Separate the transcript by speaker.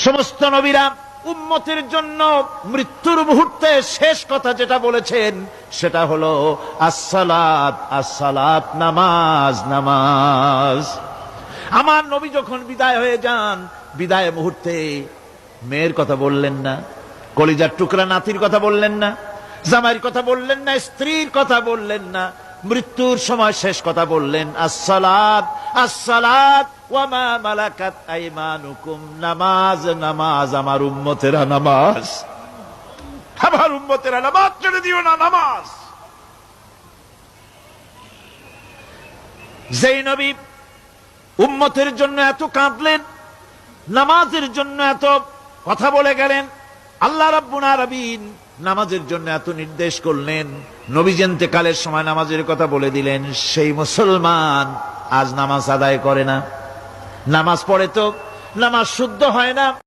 Speaker 1: সমস্ত নবীরা উম্মতের জন্য মৃত্যুর মুহূর্তে শেষ কথা যেটা বলেছেন সেটা হলো আসসালাত আসসালাত, নামাজ নামাজ। আমার নবী যখন বিদায় হয়ে যান, বিদায় মুহূর্তে মেয়ের কথা বললেন না, কলিজার টুকরা নাতির কথা বললেন না, জামাইয়ের কথা বললেন না, স্ত্রীর কথা বললেন না, মৃত্যুর সময় শেষ কথা বললেন আসসালাত আসসালাত ওয়া মা মালাকাত আইমানুকুম, নামাজ নামাজ, আমার উম্মতেরা নামাজ, আমার উম্মতেরা নামাজ ছেড়ে দিও না, নামাজ। যেই নবী উম্মতের জন্য এত কাঁদলেন, নামাজের জন্য এত কথা বলে গেলেন, আল্লাহ রাব্বুল আলামিন নামাজের জন্য এত নির্দেশ করলেন, নবীজি ইন্তেকালের সময় নামাজের কথা বলে দিলেন, সেই মুসলমান আজ নামাজ আদায় করে না, নামাজ পড়ে তো নামাজ শুদ্ধ হয় না।